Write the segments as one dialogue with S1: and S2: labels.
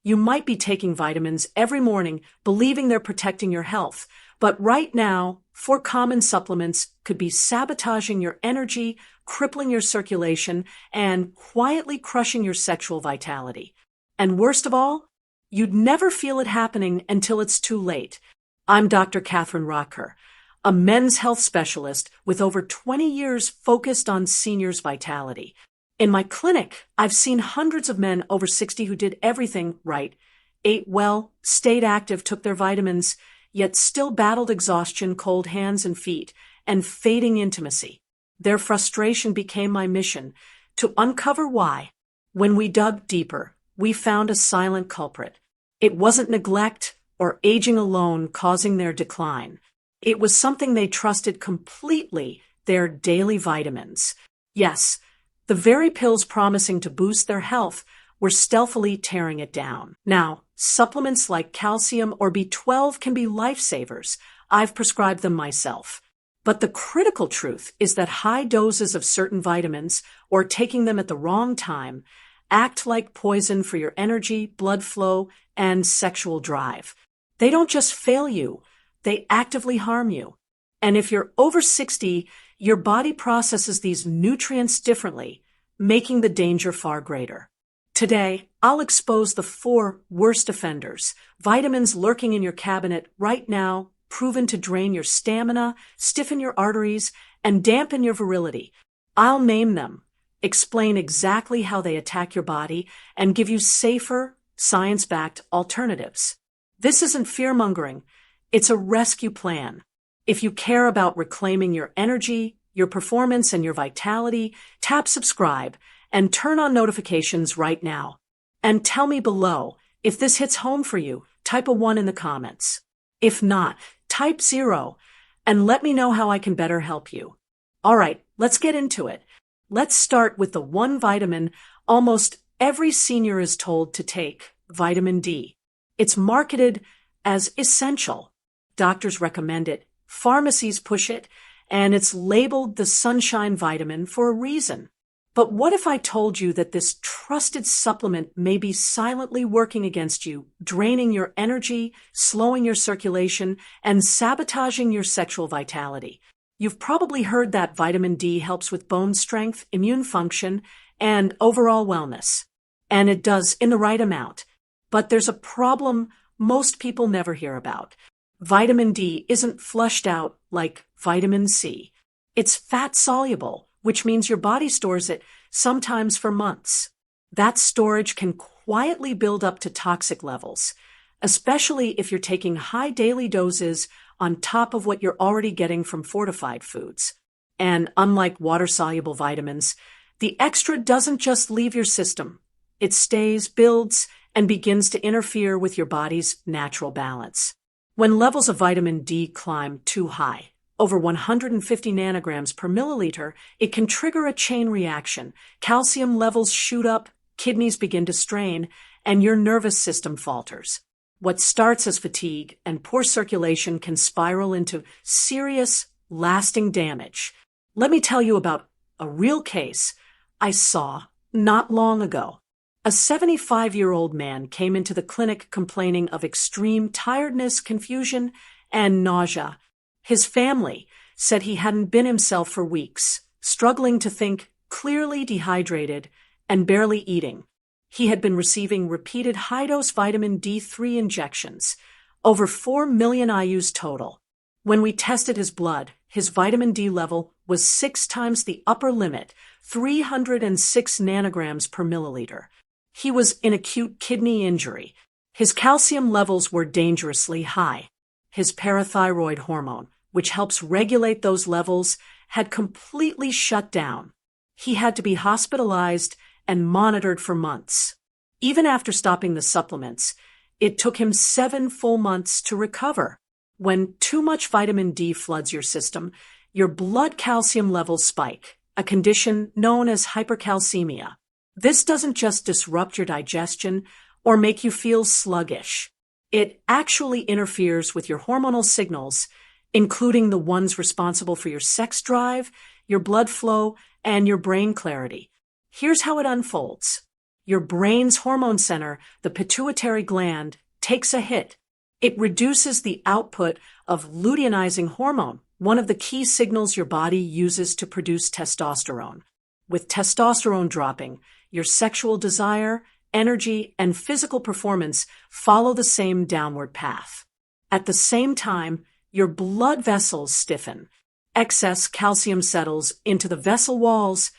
S1: You might be taking vitamins every morning, believing they're protecting your health. But right now, 4 common supplements could be sabotaging your energy, crippling your circulation, and quietly crushing your sexual vitality. And worst of all, you'd never feel it happening until it's too late. I'm Dr. Catherine Rocker, a men's health specialist with over 20 years focused on seniors' vitality. In my clinic, I've seen hundreds of men over 60 who did everything right, ate well, stayed active, took their vitamins, yet still battled exhaustion, cold hands and feet, and fading intimacy. Their frustration became my mission, to uncover why. When we dug deeper, we found a silent culprit. It wasn't neglect or aging alone causing their decline. It was something they trusted completely, their daily vitamins. Yes, the very pills promising to boost their health were stealthily tearing it down. Now, supplements like calcium or B12 can be lifesavers. I've prescribed them myself. But the critical truth is that high doses of certain vitamins, or taking them at the wrong time, act like poison for your energy, blood flow, and sexual drive. They don't just fail you, they actively harm you. And if you're over 60, your body processes these nutrients differently, making the danger far greater. Today, I'll expose the 4 worst offenders, vitamins lurking in your cabinet right now, proven to drain your stamina, stiffen your arteries, and dampen your virility. I'll name them, explain exactly how they attack your body, and give you safer, science-backed alternatives. This isn't fear-mongering, it's a rescue plan. If you care about reclaiming your energy, your performance, and your vitality, tap subscribe and turn on notifications right now. And tell me below, if this hits home for you, type a 1 in the comments. If not, type 0 and let me know how I can better help you. All right, let's get into it. Let's start with the one vitamin almost every senior is told to take, vitamin D. It's marketed as essential. Doctors recommend it, pharmacies push it, and it's labeled the sunshine vitamin for a reason. But what if I told you that this trusted supplement may be silently working against you, draining your energy, slowing your circulation, and sabotaging your sexual vitality? You've probably heard that vitamin D helps with bone strength, immune function, and overall wellness. And it does in the right amount. But there's a problem most people never hear about. Vitamin D isn't flushed out like vitamin C. It's fat-soluble, which means your body stores it, sometimes for months. That storage can quietly build up to toxic levels, especially if you're taking high daily doses on top of what you're already getting from fortified foods. And unlike water-soluble vitamins, the extra doesn't just leave your system. It stays, builds, and begins to interfere with your body's natural balance. When levels of vitamin D climb too high, over 150 nanograms per milliliter, it can trigger a chain reaction. Calcium levels shoot up, kidneys begin to strain, and your nervous system falters. What starts as fatigue and poor circulation can spiral into serious, lasting damage. Let me tell you about a real case I saw not long ago. A 75-year-old man came into the clinic complaining of extreme tiredness, confusion, and nausea. His family said he hadn't been himself for weeks, struggling to think, clearly dehydrated, and barely eating. He had been receiving repeated high-dose vitamin D3 injections, over 4 million IUs total. When we tested his blood, his vitamin D level was 6 times the upper limit, 306 nanograms per milliliter. He was in acute kidney injury. His calcium levels were dangerously high. His parathyroid hormone, which helps regulate those levels, had completely shut down. He had to be hospitalized and monitored for months. Even after stopping the supplements, it took him 7 full months to recover. When too much vitamin D floods your system, your blood calcium levels spike, a condition known as hypercalcemia. This doesn't just disrupt your digestion or make you feel sluggish. It actually interferes with your hormonal signals, including the ones responsible for your sex drive, your blood flow, and your brain clarity. Here's how it unfolds. your brain's hormone center, the pituitary gland, takes a hit. It reduces the output of luteinizing hormone, one of the key signals your body uses to produce testosterone. With testosterone dropping, your sexual desire, energy, and physical performance follow the same downward path. At the same time, your blood vessels stiffen. Excess calcium settles into the vessel walls,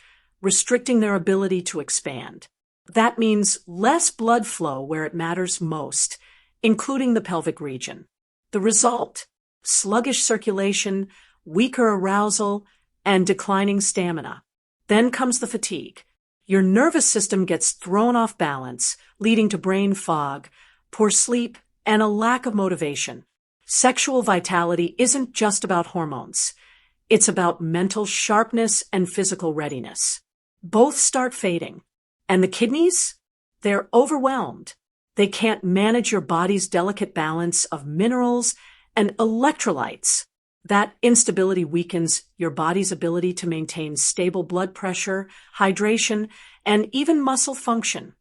S1: restricting their ability to expand. That means less blood flow where it matters most, including the pelvic region. The result: sluggish circulation, weaker arousal, and declining stamina. Then comes the fatigue. Your nervous system gets thrown off balance, leading to brain fog, poor sleep, and a lack of motivation. Sexual vitality isn't just about hormones. It's about mental sharpness and physical readiness. Both start fading. And the kidneys? They're overwhelmed. They can't manage your body's delicate balance of minerals and electrolytes. That instability weakens your body's ability to maintain stable blood pressure, hydration, and even muscle function,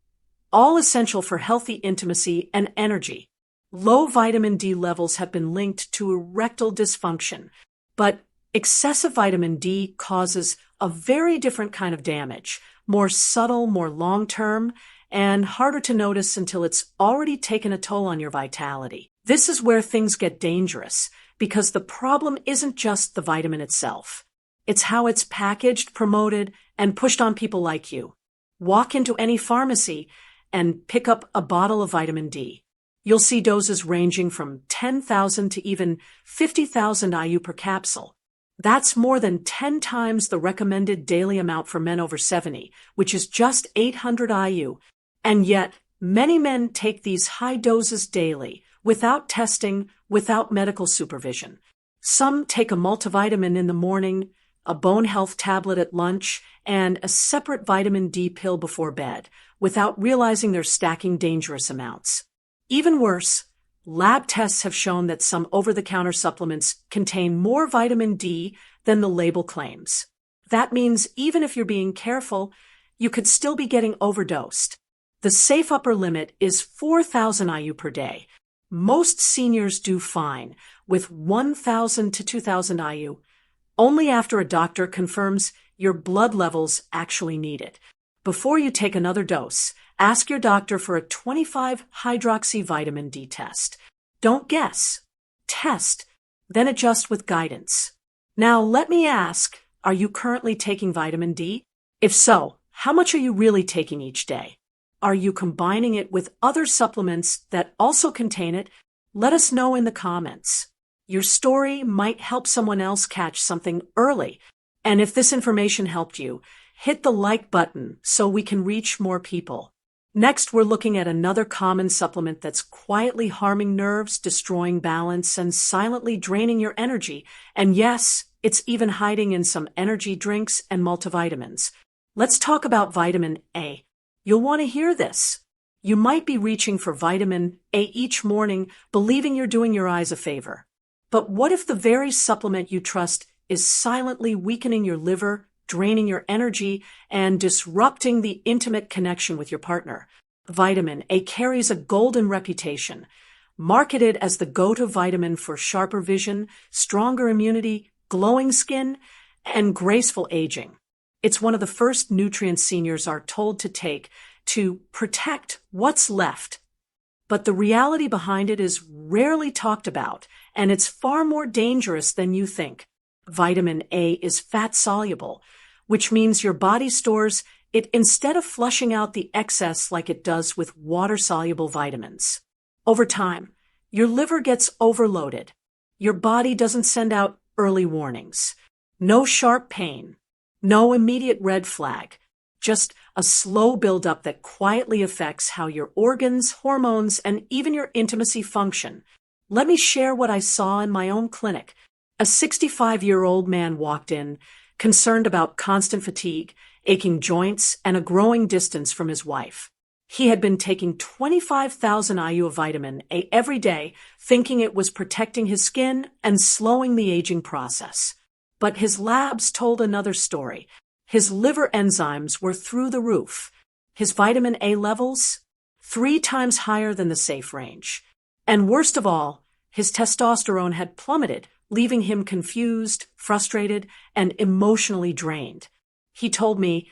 S1: all essential for healthy intimacy and energy. Low vitamin D levels have been linked to erectile dysfunction, but excessive vitamin D causes a very different kind of damage, more subtle, more long-term, and harder to notice until it's already taken a toll on your vitality. This is where things get dangerous, because the problem isn't just the vitamin itself. It's how it's packaged, promoted, and pushed on people like you. Walk into any pharmacy and pick up a bottle of vitamin D. You'll see doses ranging from 10,000 to even 50,000 IU per capsule. That's more than 10 times the recommended daily amount for men over 70, which is just 800 IU. And yet, many men take these high doses daily, without testing, without medical supervision. Some take a multivitamin in the morning, a bone health tablet at lunch, and a separate vitamin D pill before bed, without realizing they're stacking dangerous amounts. Even worse, lab tests have shown that some over-the-counter supplements contain more vitamin D than the label claims. That means even if you're being careful, you could still be getting overdosed. The safe upper limit is 4,000 IU per day. Most seniors do fine with 1,000 to 2,000 IU, only after a doctor confirms your blood levels actually need it. Before you take another dose, ask your doctor for a 25-hydroxy vitamin D test. Don't guess. Test, then adjust with guidance. Now, let me ask, are you currently taking vitamin D? If so, how much are you really taking each day? Are you combining it with other supplements that also contain it? Let us know in the comments. Your story might help someone else catch something early. And if this information helped you, hit the like button so we can reach more people. Next, we're looking at another common supplement that's quietly harming nerves, destroying balance, and silently draining your energy. And yes, it's even hiding in some energy drinks and multivitamins. Let's talk about vitamin A. You'll want to hear this. You might be reaching for vitamin A each morning, believing you're doing your eyes a favor. But what if the very supplement you trust is silently weakening your liver, draining your energy, and disrupting the intimate connection with your partner? Vitamin A carries a golden reputation, marketed as the go-to vitamin for sharper vision, stronger immunity, glowing skin, and graceful aging. It's one of the first nutrients seniors are told to take to protect what's left. But the reality behind it is rarely talked about, and it's far more dangerous than you think. Vitamin A is fat-soluble, which means your body stores it instead of flushing out the excess like it does with water-soluble vitamins. Over time, your liver gets overloaded. Your body doesn't send out early warnings. No sharp pain. No immediate red flag. Just a slow buildup that quietly affects how your organs, hormones, and even your intimacy function. Let me share what I saw in my own clinic. A 65-year-old man walked in, concerned about constant fatigue, aching joints, and a growing distance from his wife. He had been taking 25,000 IU of vitamin A every day, thinking it was protecting his skin and slowing the aging process. But his labs told another story. His liver enzymes were through the roof. His vitamin A levels, 3 times higher than the safe range. And worst of all, his testosterone had plummeted, leaving him confused, frustrated, and emotionally drained. He told me,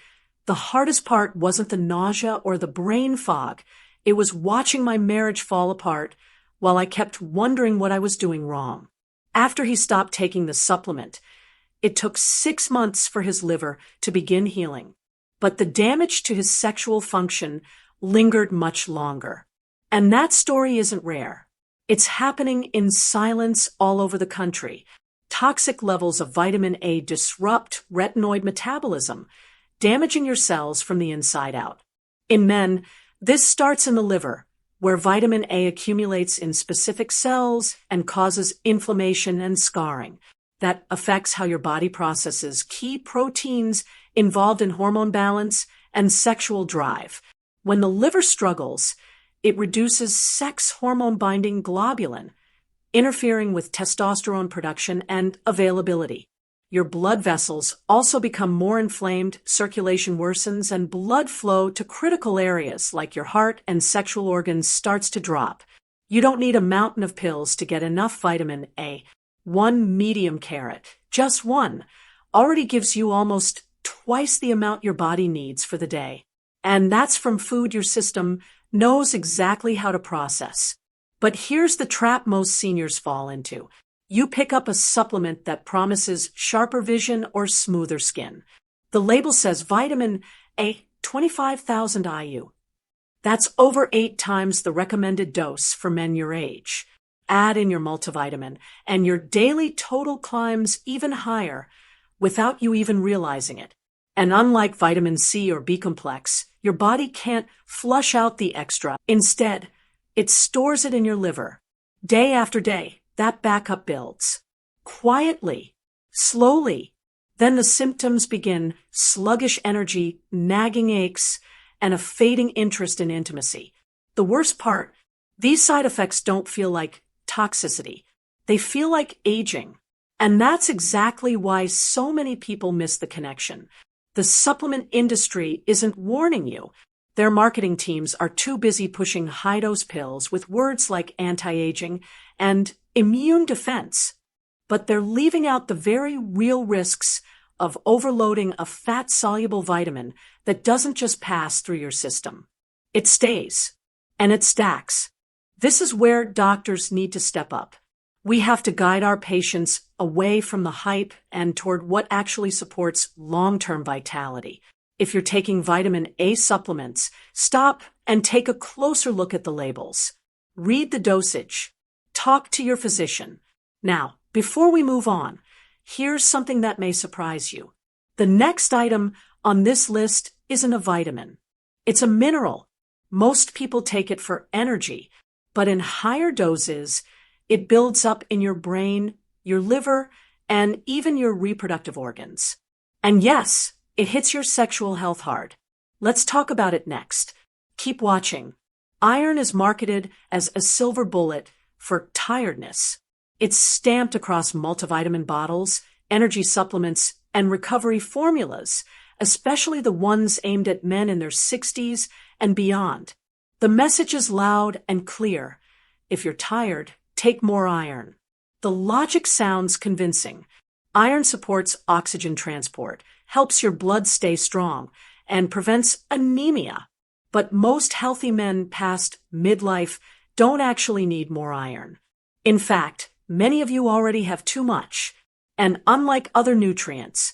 S1: the hardest part wasn't the nausea or the brain fog. It was watching my marriage fall apart while I kept wondering what I was doing wrong. After he stopped taking the supplement, it took 6 months for his liver to begin healing. But the damage to his sexual function lingered much longer. And that story isn't rare. It's happening in silence all over the country. Toxic levels of vitamin A disrupt retinoid metabolism, damaging your cells from the inside out. In men, this starts in the liver, where vitamin A accumulates in specific cells and causes inflammation and scarring. That affects how your body processes key proteins involved in hormone balance and sexual drive. When the liver struggles, it reduces sex hormone-binding globulin, interfering with testosterone production and availability. Your blood vessels also become more inflamed, circulation worsens, and blood flow to critical areas like your heart and sexual organs starts to drop. You don't need a mountain of pills to get enough vitamin A. One medium carrot, just one, already gives you almost twice the amount your body needs for the day. And that's from food your system knows exactly how to process. But here's the trap most seniors fall into. You pick up a supplement that promises sharper vision or smoother skin. The label says vitamin A, 25,000 IU. That's over 8 times the recommended dose for men your age. Add in your multivitamin, and your daily total climbs even higher without you even realizing it. And unlike vitamin C or B complex, your body can't flush out the extra. Instead, it stores it in your liver. Day after day, that backup builds. Quietly, slowly. Then the symptoms begin: sluggish energy, nagging aches, and a fading interest in intimacy. The worst part, these side effects don't feel like toxicity. They feel like aging. And that's exactly why so many people miss the connection. The supplement industry isn't warning you. Their marketing teams are too busy pushing high-dose pills with words like anti-aging and immune defense. But they're leaving out the very real risks of overloading a fat-soluble vitamin that doesn't just pass through your system. It stays, and it stacks. This is where doctors need to step up. We have to guide our patients away from the hype and toward what actually supports long-term vitality. If you're taking vitamin A supplements, stop and take a closer look at the labels. Read the dosage. Talk to your physician. Now, before we move on, here's something that may surprise you. The next item on this list isn't a vitamin. It's a mineral. Most people take it for energy, but in higher doses, it builds up in your brain, your liver, and even your reproductive organs. And yes, it hits your sexual health hard. Let's talk about it next. Keep watching. Iron is marketed as a silver bullet for tiredness. It's stamped across multivitamin bottles, energy supplements, and recovery formulas, especially the ones aimed at men in their 60s and beyond. The message is loud and clear. If you're tired, take more iron. The logic sounds convincing. Iron supports oxygen transport, helps your blood stay strong, and prevents anemia. But most healthy men past midlife don't actually need more iron. In fact, many of you already have too much. And unlike other nutrients,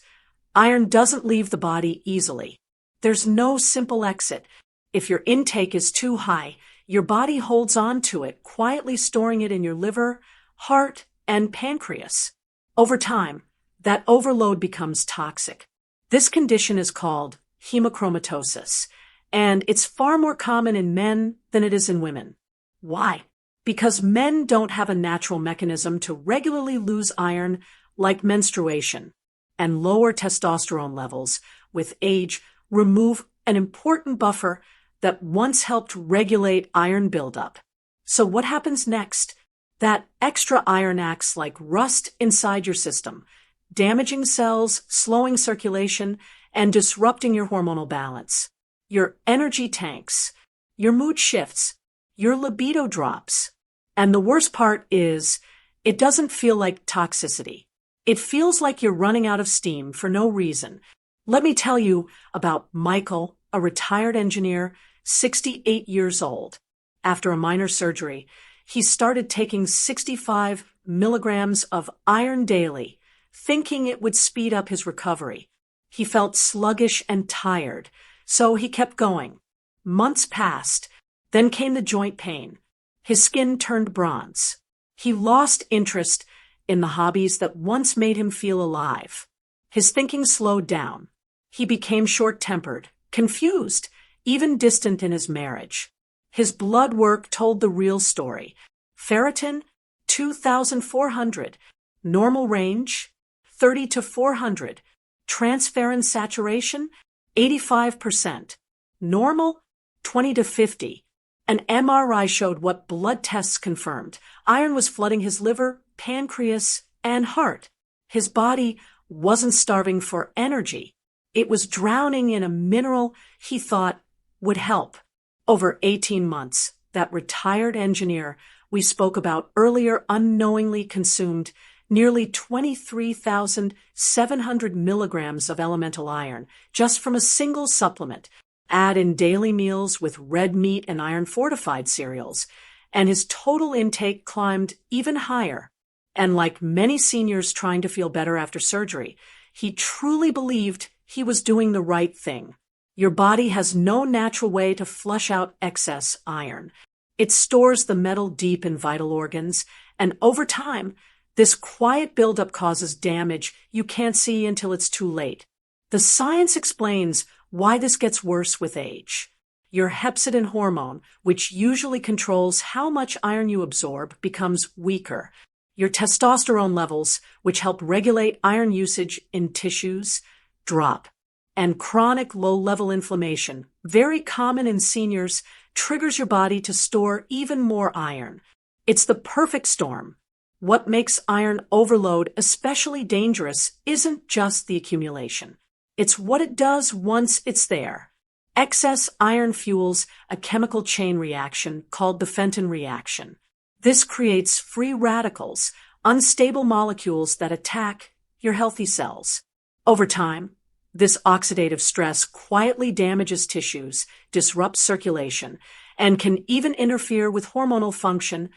S1: iron doesn't leave the body easily. There's no simple exit. If your intake is too high, your body holds on to it, quietly storing it in your liver, heart, and pancreas. Over time, that overload becomes toxic. This condition is called hemochromatosis, and it's far more common in men than it is in women. Why? Because men don't have a natural mechanism to regularly lose iron like menstruation, and lower testosterone levels with age remove an important buffer that once helped regulate iron buildup. So what happens next? That extra iron acts like rust inside your system, damaging cells, slowing circulation, and disrupting your hormonal balance. your energy tanks, your mood shifts, your libido drops. And the worst part is, it doesn't feel like toxicity. It feels like you're running out of steam for no reason. Let me tell you about Michael, a retired engineer, 68 years old. After a minor surgery, he started taking 65 milligrams of iron daily, thinking it would speed up his recovery. He felt sluggish and tired, so he kept going. Months passed, then came the joint pain. His skin turned bronze. He lost interest in the hobbies that once made him feel alive. His thinking slowed down. He became short-tempered, confused, even distant in his marriage. His blood work told the real story. Ferritin, 2,400. Normal range, 30 to 400. Transferrin saturation, 85%. Normal, 20 to 50. An MRI showed what blood tests confirmed. Iron was flooding his liver, pancreas, and heart. His body wasn't starving for energy. It was drowning in a mineral he thought would help. Over 18 months, that retired engineer we spoke about earlier unknowingly consumed nearly 23,700 milligrams of elemental iron just from a single supplement. Add in daily meals with red meat and iron-fortified cereals, and his total intake climbed even higher. And like many seniors trying to feel better after surgery, he truly believed he was doing the right thing. Your body has no natural way to flush out excess iron. It stores the metal deep in vital organs, and over time, this quiet buildup causes damage you can't see until it's too late. The science explains why this gets worse with age. Your hepcidin hormone, which usually controls how much iron you absorb, becomes weaker. Your testosterone levels, which help regulate iron usage in tissues, drop. And chronic low-level inflammation, very common in seniors, triggers your body to store even more iron. It's the perfect storm. What makes iron overload especially dangerous isn't just the accumulation. It's what it does once it's there. Excess iron fuels a chemical chain reaction called the Fenton reaction. This creates free radicals, unstable molecules that attack your healthy cells. Over time, this oxidative stress quietly damages tissues, disrupts circulation, and can even interfere with hormonal function,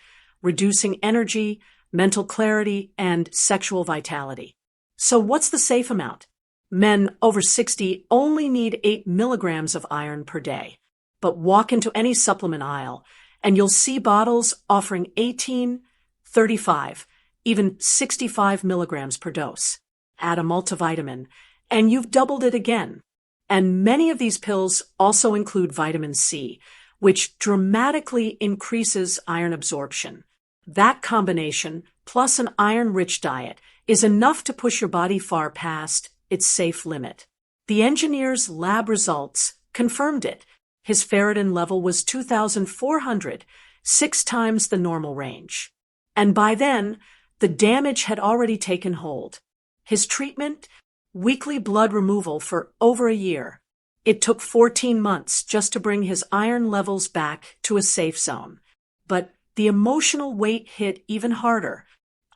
S1: reducing energy, mental clarity, and sexual vitality. So what's the safe amount? Men over 60 only need 8 milligrams of iron per day. But walk into any supplement aisle, and you'll see bottles offering 18, 35, even 65 milligrams per dose. Add a multivitamin, and you've doubled it again. And many of these pills also include vitamin C, which dramatically increases iron absorption. That combination, plus an iron-rich diet, is enough to push your body far past its safe limit. The engineer's lab results confirmed it. His ferritin level was 2,400, 6 times the normal range. And by then, the damage had already taken hold. His treatment? Weekly blood removal for over a year. It took 14 months just to bring his iron levels back to a safe zone. But the emotional weight hit even harder.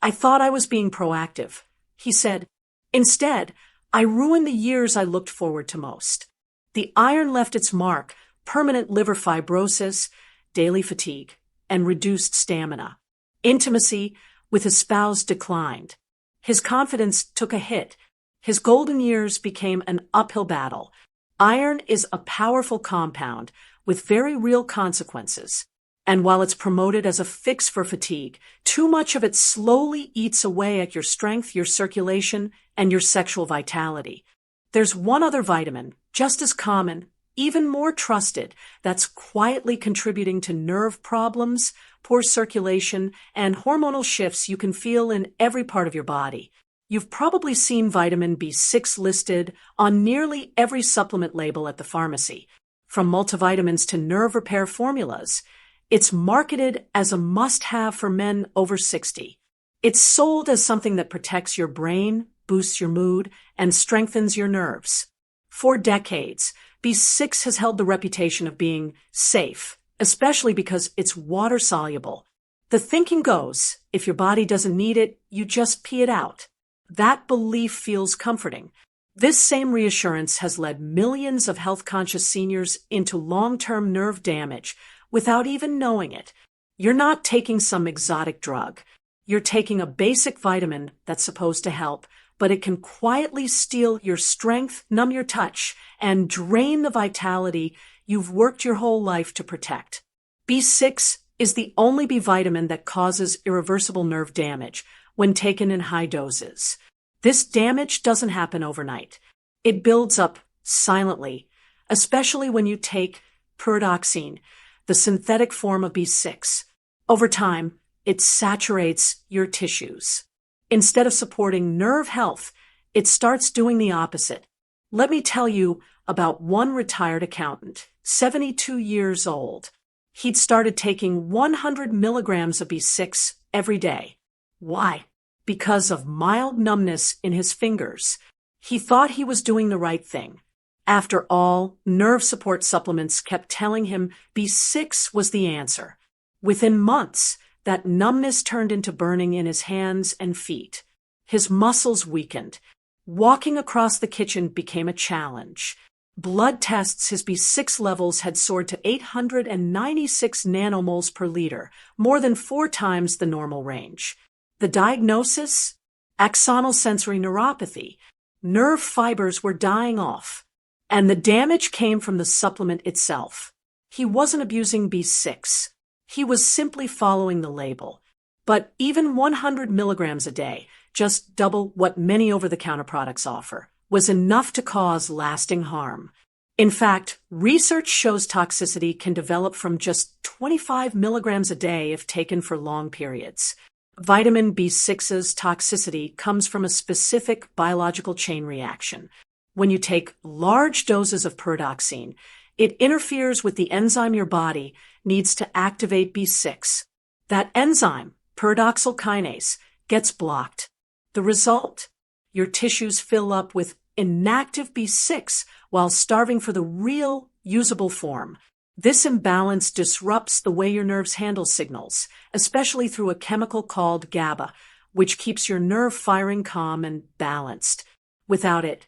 S1: I thought I was being proactive, he said. Instead, I ruined the years I looked forward to most. The iron left its mark, permanent liver fibrosis, daily fatigue, and reduced stamina. Intimacy with his spouse declined. His confidence took a hit. His golden years became an uphill battle. Iron is a powerful compound with very real consequences. And while it's promoted as a fix for fatigue, too much of it slowly eats away at your strength, your circulation, and your sexual vitality. There's one other vitamin, just as common, even more trusted, that's quietly contributing to nerve problems, poor circulation, and hormonal shifts you can feel in every part of your body. You've probably seen vitamin B6 listed on nearly every supplement label at the pharmacy, from multivitamins to nerve repair formulas. It's marketed as a must-have for men over 60. It's sold as something that protects your brain, boosts your mood, and strengthens your nerves. For decades, B6 has held the reputation of being safe, especially because it's water-soluble. The thinking goes, if your body doesn't need it, you just pee it out. That belief feels comforting. This same reassurance has led millions of health-conscious seniors into long-term nerve damage without even knowing it. You're not taking some exotic drug. You're taking a basic vitamin that's supposed to help, but it can quietly steal your strength, numb your touch, and drain the vitality you've worked your whole life to protect. B6 is the only B vitamin that causes irreversible nerve damage when taken in high doses. This damage doesn't happen overnight. It builds up silently, especially when you take pyridoxine, the synthetic form of B6. Over time, it saturates your tissues. Instead of supporting nerve health, it starts doing the opposite. Let me tell you about one retired accountant, 72 years old. He'd started taking 100 milligrams of B6 every day. Why? Because of mild numbness in his fingers. He thought he was doing the right thing. After all, nerve support supplements kept telling him B6 was the answer. Within months, that numbness turned into burning in his hands and feet. His muscles weakened. Walking across the kitchen became a challenge. Blood tests, his B6 levels had soared to 896 nanomoles per liter, more than 4 times the normal range. The diagnosis? Axonal sensory neuropathy. Nerve fibers were dying off. And the damage came from the supplement itself. He wasn't abusing B6. He was simply following the label. But even 100 milligrams a day, just double what many over-the-counter products offer, was enough to cause lasting harm. In fact, research shows toxicity can develop from just 25 milligrams a day if taken for long periods. Vitamin B6's toxicity comes from a specific biological chain reaction. When you take large doses of pyridoxine, it interferes with the enzyme your body needs to activate B6. That enzyme, pyridoxal kinase, gets blocked. The result? Your tissues fill up with inactive B6 while starving for the real, usable form. This imbalance disrupts the way your nerves handle signals, especially through a chemical called GABA, which keeps your nerve firing calm and balanced. Without it,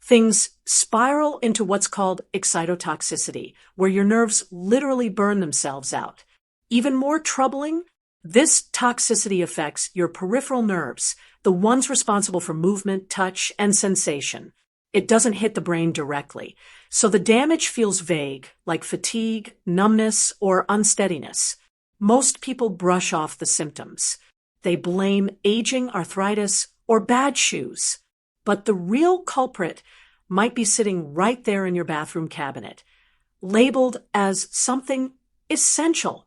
S1: things spiral into what's called excitotoxicity, where your nerves literally burn themselves out. Even more troubling, this toxicity affects your peripheral nerves, the ones responsible for movement, touch, and sensation. It doesn't hit the brain directly, so the damage feels vague, like fatigue, numbness, or unsteadiness. Most people brush off the symptoms. They blame aging, arthritis, or bad shoes. But the real culprit might be sitting right there in your bathroom cabinet, labeled as something essential.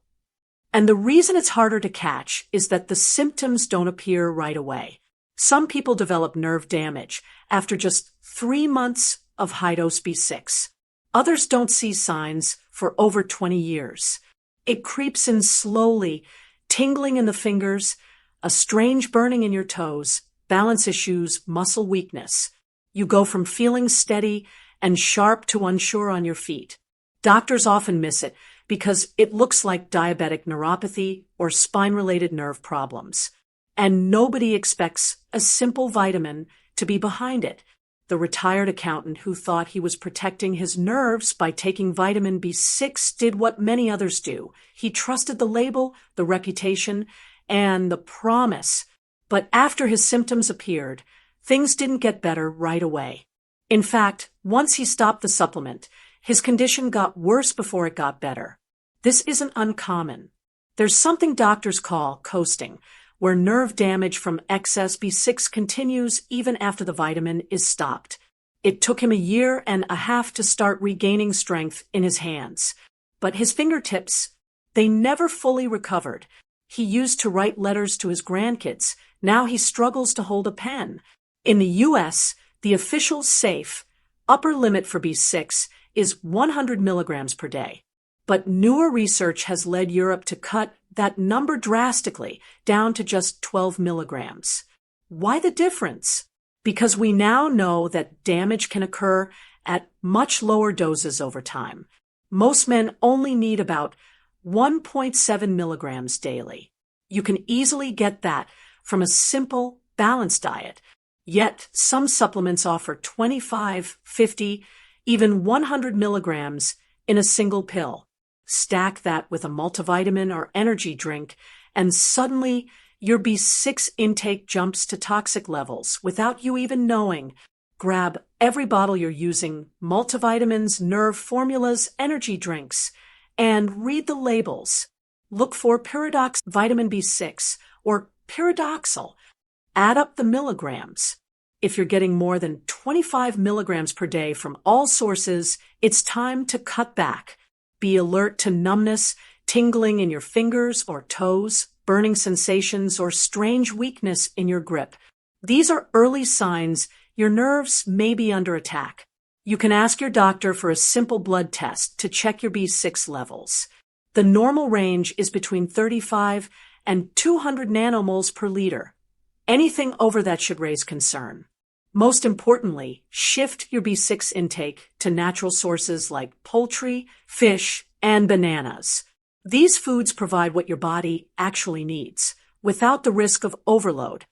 S1: And the reason it's harder to catch is that the symptoms don't appear right away. Some people develop nerve damage after just 3 months of high-dose B6. Others don't see signs for over 20 years. It creeps in slowly, tingling in the fingers, a strange burning in your toes, balance issues, muscle weakness. You go from feeling steady and sharp to unsure on your feet. Doctors often miss it because it looks like diabetic neuropathy or spine-related nerve problems. And nobody expects a simple vitamin to be behind it. The retired accountant who thought he was protecting his nerves by taking vitamin B6 did what many others do. He trusted the label, the reputation, and the promise. But after his symptoms appeared, things didn't get better right away. In fact, once he stopped the supplement, his condition got worse before it got better. This isn't uncommon. There's something doctors call coasting, where nerve damage from excess B6 continues even after the vitamin is stopped. It took him 1.5 years to start regaining strength in his hands. But his fingertips, they never fully recovered. He used to write letters to his grandkids. Now he struggles to hold a pen. In the U.S., the official safe upper limit for B6 is 100 milligrams per day. But newer research has led Europe to cut that number drastically down to just 12 milligrams. Why the difference? Because we now know that damage can occur at much lower doses over time. Most men only need about 1.7 milligrams daily. You can easily get that from a simple, balanced diet. Yet, some supplements offer 25, 50, even 100 milligrams in a single pill. Stack that with a multivitamin or energy drink, and suddenly your B6 intake jumps to toxic levels without you even knowing. Grab every bottle you're using, multivitamins, nerve formulas, energy drinks, and read the labels. Look for pyridox vitamin B6 or pyridoxal. Add up the milligrams. If you're getting more than 25 milligrams per day from all sources, it's time to cut back. Be alert to numbness, tingling in your fingers or toes, burning sensations, or strange weakness in your grip. These are early signs your nerves may be under attack. You can ask your doctor for a simple blood test to check your B6 levels. The normal range is between 35 and 200 nanomoles per liter. Anything over that should raise concern. Most importantly, shift your B6 intake to natural sources like poultry, fish, and bananas. These foods provide what your body actually needs, without the risk of overload.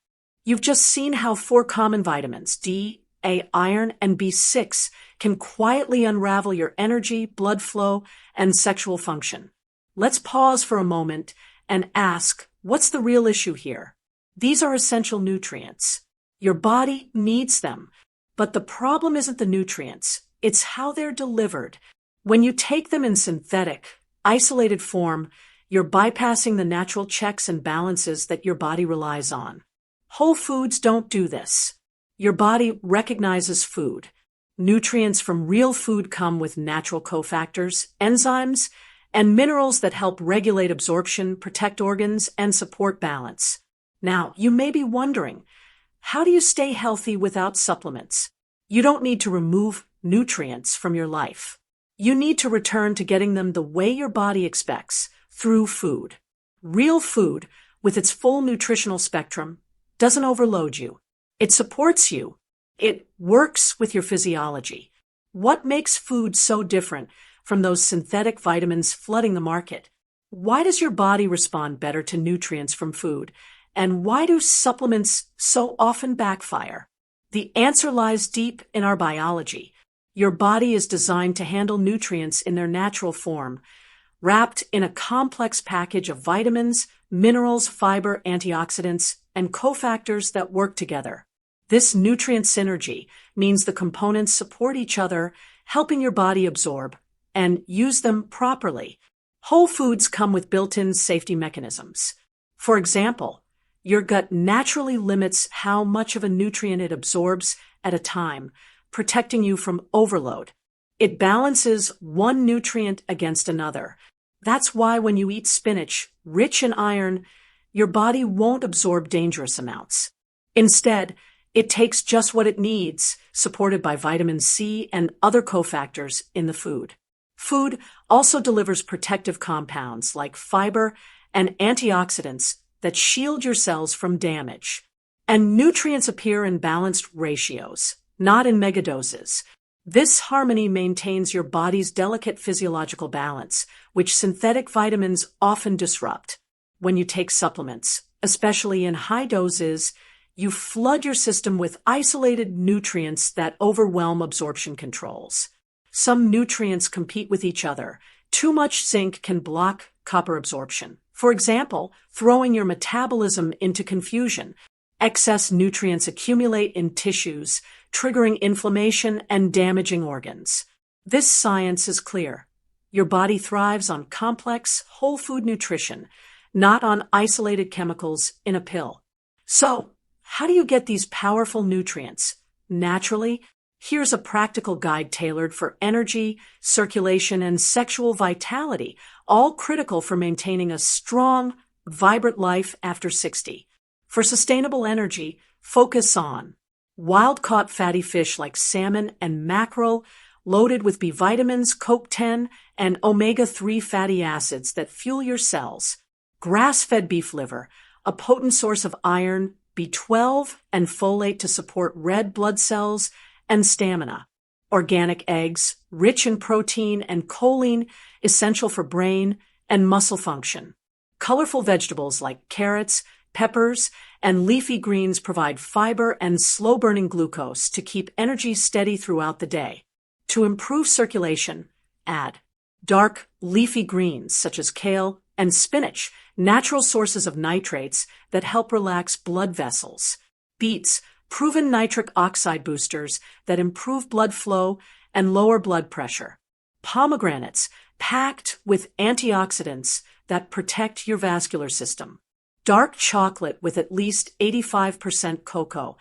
S1: You've just seen how 4 common vitamins, D, A, iron, and B6, can quietly unravel your energy, blood flow, and sexual function. Let's pause for a moment and ask, what's the real issue here? These are essential nutrients. Your body needs them. But the problem isn't the nutrients, it's how they're delivered. When you take them in synthetic, isolated form, you're bypassing the natural checks and balances that your body relies on. Whole foods don't do this. Your body recognizes food. Nutrients from real food come with natural cofactors, enzymes, and minerals that help regulate absorption, protect organs, and support balance. Now, you may be wondering, how do you stay healthy without supplements? You don't need to remove nutrients from your life. You need to return to getting them the way your body expects, through food. Real food, with its full nutritional spectrum, doesn't overload you. It supports you. It works with your physiology. What makes food so different from those synthetic vitamins flooding the market? Why does your body respond better to nutrients from food? And why do supplements so often backfire? The answer lies deep in our biology. Your body is designed to handle nutrients in their natural form, wrapped in a complex package of vitamins, minerals, fiber, antioxidants, and cofactors that work together. This nutrient synergy means the components support each other, helping your body absorb and use them properly. Whole foods come with built-in safety mechanisms. For example, your gut naturally limits how much of a nutrient it absorbs at a time, protecting you from overload. It balances one nutrient against another. That's why when you eat spinach, rich in iron, your body won't absorb dangerous amounts. Instead, it takes just what it needs, supported by vitamin C and other cofactors in the food. Food also delivers protective compounds like fiber and antioxidants that shield your cells from damage. And nutrients appear in balanced ratios, not in megadoses. This harmony maintains your body's delicate physiological balance, which synthetic vitamins often disrupt. When you take supplements, especially in high doses, you flood your system with isolated nutrients that overwhelm absorption controls. Some nutrients compete with each other. Too much zinc can block copper absorption, for example, throwing your metabolism into confusion. Excess nutrients accumulate in tissues, triggering inflammation and damaging organs. This science is clear. Your body thrives on complex, whole food nutrition, not on isolated chemicals in a pill. So, how do you get these powerful nutrients? Naturally, here's a practical guide tailored for energy, circulation, and sexual vitality, all critical for maintaining a strong, vibrant life after 60. For sustainable energy, focus on wild-caught fatty fish like salmon and mackerel, loaded with B vitamins, CoQ10, and omega-3 fatty acids that fuel your cells. Grass-fed beef liver, a potent source of iron, B12, and folate to support red blood cells and stamina. Organic eggs, rich in protein and choline, essential for brain and muscle function. Colorful vegetables like carrots, peppers, and leafy greens provide fiber and slow-burning glucose to keep energy steady throughout the day. To improve circulation, add dark, leafy greens such as kale and spinach, natural sources of nitrates that help relax blood vessels. Beets, proven nitric oxide boosters that improve blood flow and lower blood pressure. Pomegranates, packed with antioxidants that protect your vascular system. Dark chocolate with at least 85% cocoa,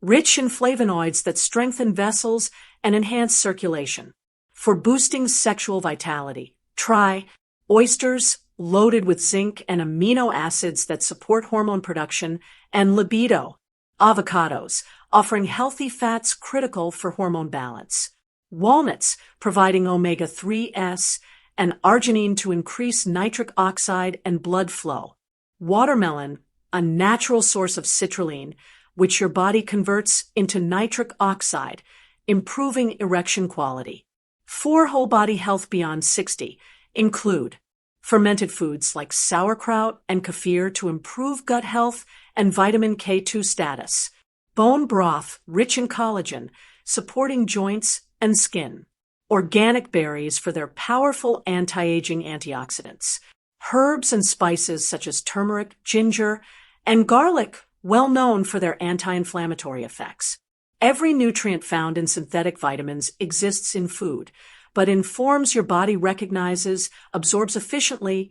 S1: rich in flavonoids that strengthen vessels and enhance circulation. For boosting sexual vitality, try oysters loaded with zinc and amino acids that support hormone production and libido. Avocados, offering healthy fats critical for hormone balance. Walnuts, providing omega-3s and arginine to increase nitric oxide and blood flow. Watermelon, a natural source of citrulline, which your body converts into nitric oxide, improving erection quality. For whole body health beyond 60 include fermented foods like sauerkraut and kefir to improve gut health and vitamin K2 status. Bone broth rich in collagen, supporting joints and skin. Organic berries for their powerful anti-aging antioxidants. Herbs and spices such as turmeric, ginger, and garlic, well known for their anti-inflammatory effects. Every nutrient found in synthetic vitamins exists in food, but in forms your body recognizes, absorbs efficiently,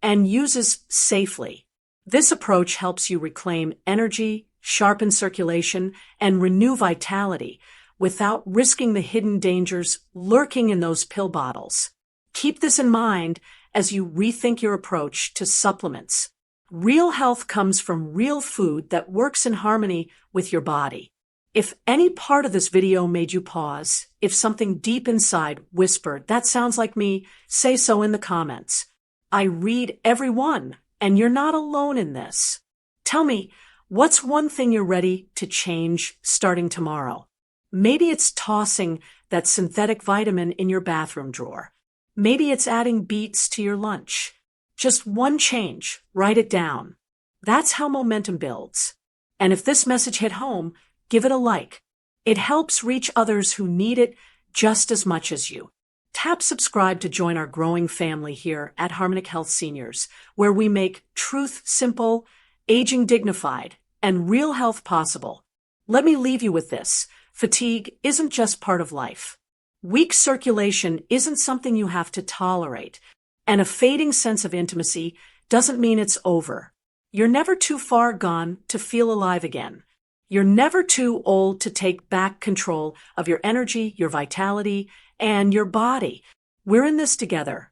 S1: and uses safely. This approach helps you reclaim energy, sharpen circulation, and renew vitality without risking the hidden dangers lurking in those pill bottles. Keep this in mind as you rethink your approach to supplements. Real health comes from real food that works in harmony with your body. If any part of this video made you pause, if something deep inside whispered, "That sounds like me," say so in the comments. I read every one, and you're not alone in this. Tell me, what's one thing you're ready to change starting tomorrow? Maybe it's tossing that synthetic vitamin in your bathroom drawer. Maybe it's adding beets to your lunch. Just one change, write it down. That's how momentum builds. And if this message hit home, give it a like. It helps reach others who need it just as much as you. Tap subscribe to join our growing family here at HarmoniqHealth Seniors, where we make truth simple, aging dignified, and real health possible. Let me leave you with this. Fatigue isn't just part of life. Weak circulation isn't something you have to tolerate, and a fading sense of intimacy doesn't mean it's over. You're never too far gone to feel alive again. You're never too old to take back control of your energy, your vitality, and your body. We're in this together.